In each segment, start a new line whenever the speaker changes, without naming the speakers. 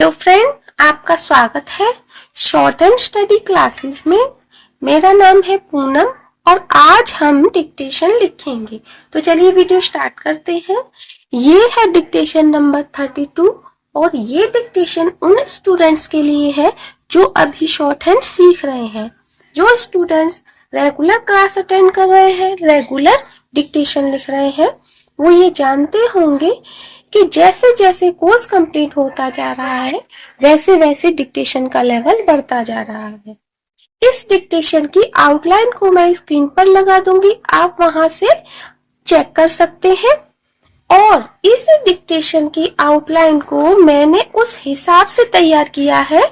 Hello friend, आपका स्वागत है शॉर्ट एंड स्टडी क्लासेस में। मेरा नाम है पूनम और आज हम डिक्टेशन लिखेंगे। तो चलिए वीडियो स्टार्ट करते हैं। ये है डिक्टेशन नंबर 32 और ये डिक्टेशन उन स्टूडेंट्स के लिए है जो अभी शॉर्ट हैंड सीख रहे हैं। जो स्टूडेंट्स रेगुलर क्लास अटेंड कर रहे हैं, रेगुलर डिक्टेशन लिख रहे हैं, वो ये जानते होंगे कि जैसे जैसे कोर्स कंप्लीट होता जा रहा है वैसे वैसे डिक्टेशन का लेवल बढ़ता जा रहा है। इस डिक्टेशन की आउटलाइन को मैं स्क्रीन पर लगा दूंगी, आप वहां से चेक कर सकते हैं। और इस डिक्टेशन की आउटलाइन को मैंने उस हिसाब से तैयार किया है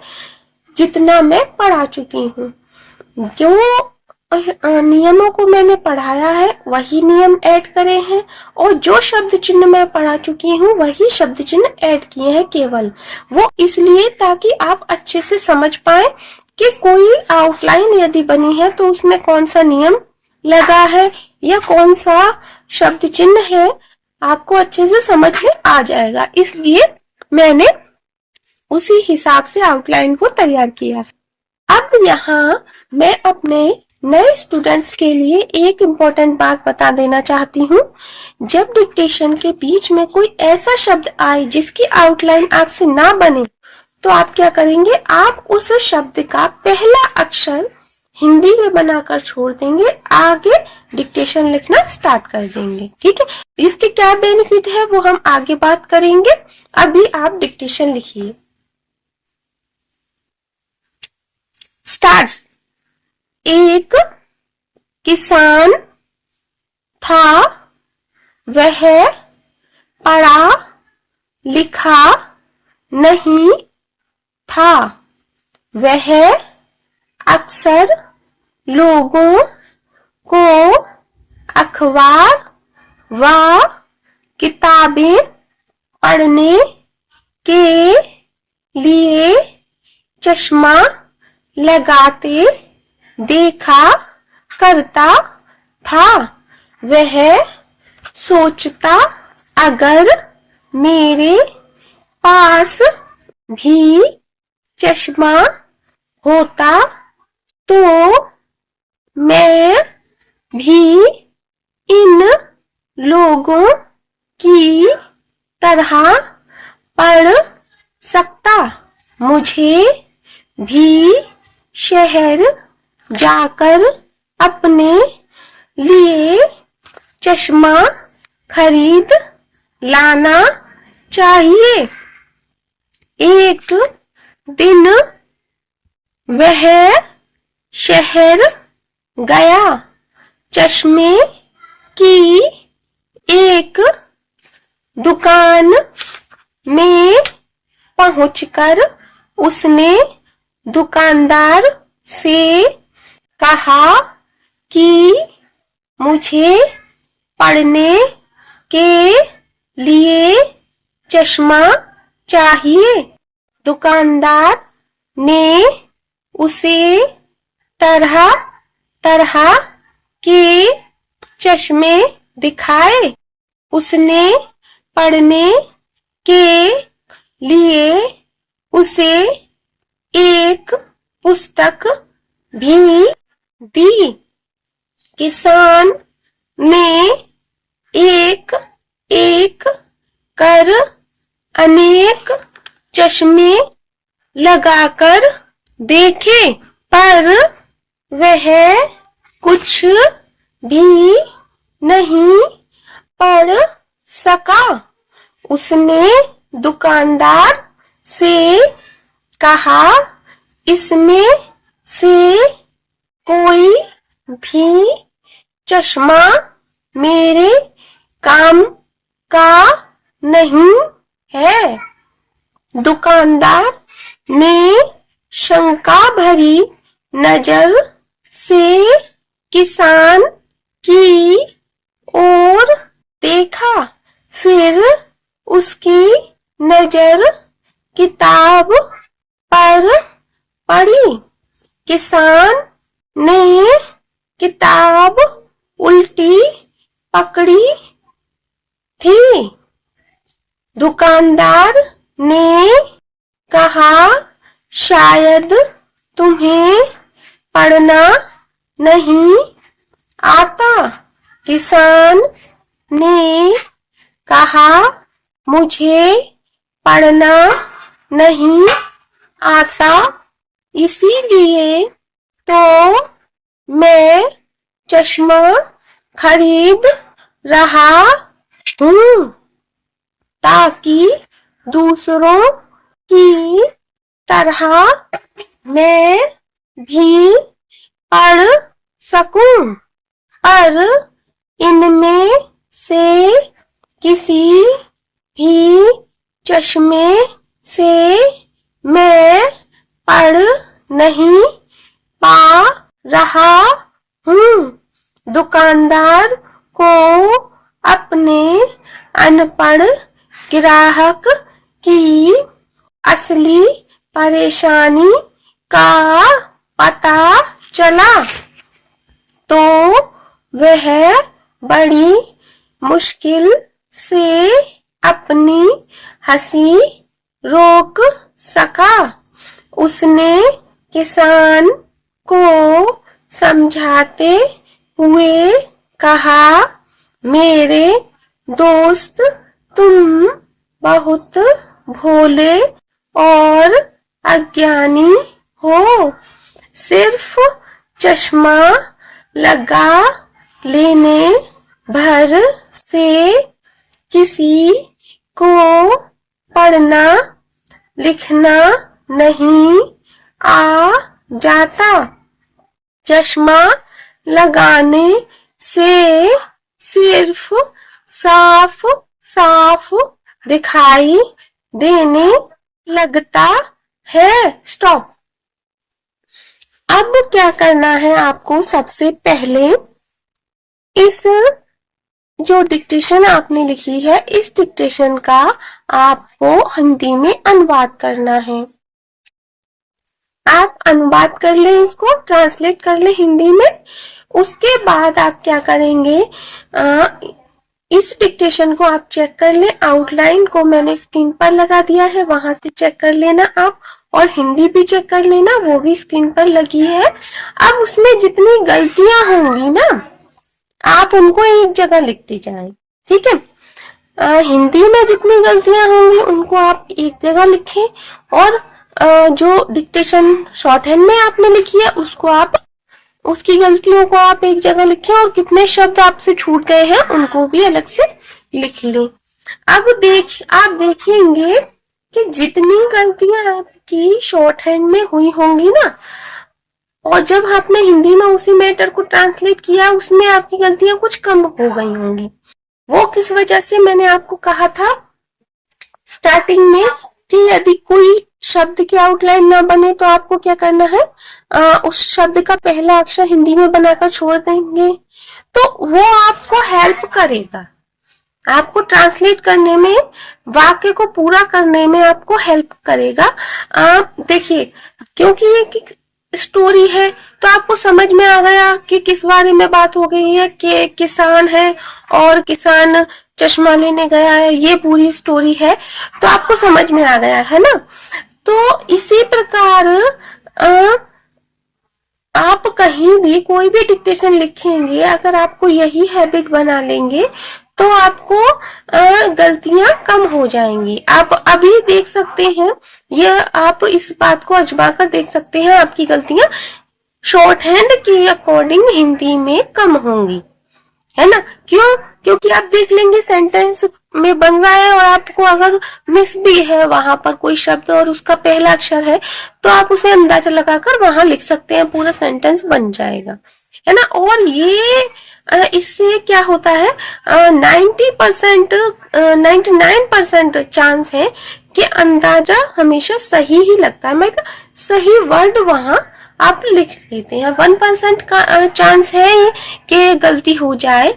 जितना मैं पढ़ा चुकी हूँ। जो नियमों को मैंने पढ़ाया है वही नियम ऐड करे हैं और जो शब्द चिन्ह मैं पढ़ा चुकी हूँ वही शब्द चिन्ह ऐड किए हैं केवल। वो इसलिए ताकि आप अच्छे से समझ पाए कि कोई आउटलाइन यदि बनी है तो उसमें कौन सा नियम लगा है या कौन सा शब्द चिन्ह है, आपको अच्छे से समझ में आ जाएगा। इसलिए मैंने उसी हिसाब से आउटलाइन को तैयार किया है। अब यहाँ मैं अपने नए स्टूडेंट्स के लिए एक इम्पोर्टेंट बात बता देना चाहती हूँ। जब डिक्टेशन के बीच में कोई ऐसा शब्द आए जिसकी आउटलाइन आपसे ना बने तो आप क्या करेंगे, आप उस शब्द का पहला अक्षर हिंदी में बनाकर छोड़ देंगे, आगे डिक्टेशन लिखना स्टार्ट कर देंगे। ठीक है, इसके क्या बेनिफिट है वो हम आगे बात करेंगे। अभी आप डिक्टेशन लिखिए। स्टार्ट। एक किसान था, वह पढ़ा लिखा नहीं था। वह अक्सर लोगों को अखबार व किताबें पढ़ने के लिए चश्मा लगाते देखा करता था। वह सोचता अगर मेरे पास भी चश्मा होता तो मैं भी इन लोगों की तरह पढ़ सकता। मुझे भी शहर जाकर अपने लिए चश्मा खरीद लाना चाहिए। एक दिन वह शहर गया। चश्मे की एक दुकान में पहुंचकर उसने दुकानदार से कहा कि मुझे पढ़ने के लिए चश्मा चाहिए। दुकानदार ने उसे तरह तरह के चश्मे दिखाए। उसने पढ़ने के लिए उसे एक पुस्तक भी दी। किसान ने एक एक कर अनेक चश्मे लगाकर देखे, पर वह कुछ भी नहीं पढ़ सका। उसने दुकानदार से कहा, इसमें से कोई भी चश्मा मेरे काम का नहीं है। दुकानदार ने शंका भरी नजर से किसान की ओर देखा, फिर उसकी नजर किताब पर पड़ी। किसान ने किताब उल्टी पकड़ी थी। दुकानदार ने कहा शायद तुम्हें पढ़ना नहीं आता। किसान ने कहा मुझे पढ़ना नहीं आता, इसीलिए तो मैं चश्मा खरीद रहा हूँ ताकि दूसरों की तरह मैं भी पढ़ सकूं। पर इनमें से किसी भी चश्मे से मैं पढ़ नहीं पा रहा हूँ। दुकानदार को अपने अनपढ़ ग्राहक की असली परेशानी का पता चला तो वह बड़ी मुश्किल से अपनी हंसी रोक सका। उसने किसान को समझाते हुए कहा, मेरे दोस्त, तुम बहुत भोले और अज्ञानी हो। सिर्फ चश्मा लगा लेने भर से किसी को पढ़ना लिखना नहीं आ जाता। चश्मा लगाने से सिर्फ साफ साफ दिखाई देने लगता है। स्टॉप। अब क्या करना है आपको, सबसे पहले इस जो डिक्टेशन आपने लिखी है, इस डिक्टेशन का आपको हिंदी में अनुवाद करना है। आप अनुवाद कर ले, इसको ट्रांसलेट कर ले हिंदी में। उसके बाद आप क्या करेंगे, इस डिक्टेशन को आप चेक कर ले। आउटलाइन को मैंने स्क्रीन पर लगा दिया है, वहां से चेक कर लेना आप, और हिंदी भी चेक कर लेना, वो भी स्क्रीन पर लगी है। अब उसमें जितनी गलतियां होंगी ना, आप उनको एक जगह लिखते जाएं, ठीक है। हिंदी में जितनी गलतियां होंगी उनको आप एक जगह लिखें, और जो डिक्टेशन शॉर्ट हैंड में आपने लिखी है उसको आप, उसकी गलतियों को आप एक जगह लिखें, और कितने शब्द आपसे छूट गए हैं उनको भी अलग से लिख लें। अब आप देखेंगे कि जितनी गलतियां आपकी शॉर्ट हैंड में हुई होंगी ना, और जब आपने हिंदी में उसी मैटर को ट्रांसलेट किया, उसमें आपकी गलतियां कुछ कम हो गई होंगी। वो किस वजह से, मैंने आपको कहा था स्टार्टिंग में कि यदि कोई शब्द की आउटलाइन ना बने तो आपको क्या करना है, उस शब्द का पहला अक्षर हिंदी में बनाकर छोड़ देंगे, तो वो आपको हेल्प करेगा, आपको ट्रांसलेट करने में, वाक्य को पूरा करने में आपको हेल्प करेगा। देखिए, क्योंकि ये स्टोरी है तो आपको समझ में आ गया कि किस बारे में बात हो गई है, कि किसान है और किसान चश्मा लेने गया है, ये पूरी स्टोरी है, तो आपको समझ में आ गया है ना। तो इसी प्रकार आप कहीं भी कोई भी डिक्टेशन लिखेंगे, अगर आपको यही हैबिट बना लेंगे तो आपको गलतियां कम हो जाएंगी। आप अभी देख सकते हैं, ये आप इस बात को आजमा कर देख सकते हैं, आपकी गलतियां शॉर्ट हैंड के अकॉर्डिंग हिंदी में कम होंगी, है ना। क्यों? क्योंकि आप देख लेंगे सेंटेंस में बन रहा है, और आपको अगर मिस भी है वहां पर कोई शब्द और उसका पहला अक्षर है, तो आप उसे अंदाजा लगाकर वहां लिख सकते हैं, पूरा सेंटेंस बन जाएगा, है ना। और ये इससे क्या होता है, 99% चांस है कि अंदाजा हमेशा सही ही लगता है, मतलब सही वर्ड वहां आप लिख लेते हैं। 1% का चांस है कि गलती हो जाए।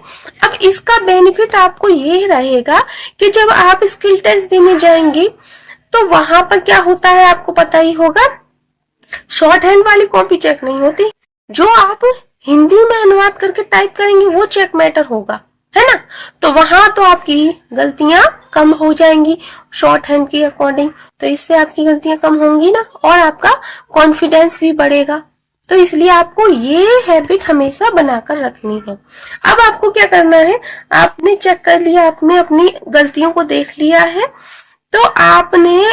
अब इसका बेनिफिट आपको ये रहेगा कि जब आप स्किल टेस्ट देने जाएंगे तो वहां पर क्या होता है आपको पता ही होगा, शॉर्ट हैंड वाली कॉपी चेक नहीं होती, जो आप हिंदी में अनुवाद करके टाइप करेंगे वो चेक मैटर होगा, है ना। तो वहां तो आपकी गलतियां कम हो जाएंगी शॉर्ट हैंड के अकॉर्डिंग, तो इससे आपकी गलतियां कम होंगी ना, और आपका कॉन्फिडेंस भी बढ़ेगा। तो इसलिए आपको ये हैबिट हमेशा बनाकर रखनी है। अब आपको क्या करना है, आपने चेक कर लिया, आपने अपनी गलतियों को देख लिया है, तो आपने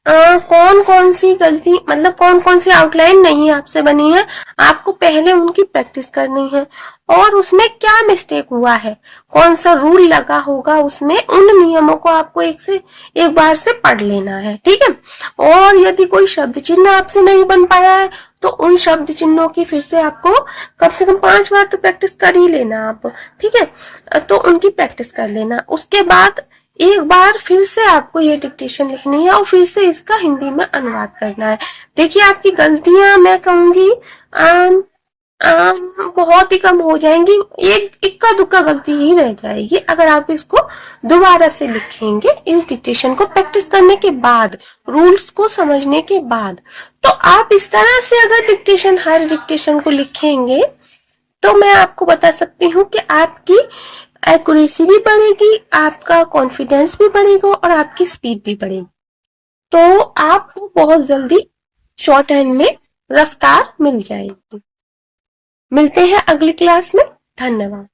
कौन कौन सी गलती, मतलब कौन कौन सी आउटलाइन नहीं आपसे बनी है, आपको पहले उनकी प्रैक्टिस करनी है। और उसमें क्या मिस्टेक हुआ है, कौन सा रूल लगा होगा उसमें, उन नियमों को आपको एक बार से पढ़ लेना है, ठीक है। और यदि कोई शब्द चिन्ह आपसे नहीं बन पाया है, तो उन शब्द चिन्हों की फिर से आपको कम से कम 5 बार तो प्रैक्टिस कर ही लेना आप, ठीक है। तो उनकी प्रैक्टिस कर लेना, उसके बाद एक बार फिर से आपको ये डिक्टेशन लिखनी है और फिर से इसका हिंदी में अनुवाद करना है। देखिए आपकी गलतियां मैं कहूंगी बहुत ही कम हो जाएंगी, एक इक्का दुक्का गलती ही रह जाएगी अगर आप इसको दोबारा से लिखेंगे, इस डिक्टेशन को प्रैक्टिस करने के बाद, रूल्स को समझने के बाद। तो आप इस तरह से अगर डिक्टेशन, हर डिक्टेशन को लिखेंगे, तो मैं आपको बता सकती हूँ कि आपकी एक्यूरेसी भी बढ़ेगी, आपका कॉन्फिडेंस भी बढ़ेगा और आपकी स्पीड भी बढ़ेगी। तो आपको बहुत जल्दी शॉर्ट हैंड में रफ्तार मिल जाएगी। मिलते हैं अगली क्लास में। धन्यवाद।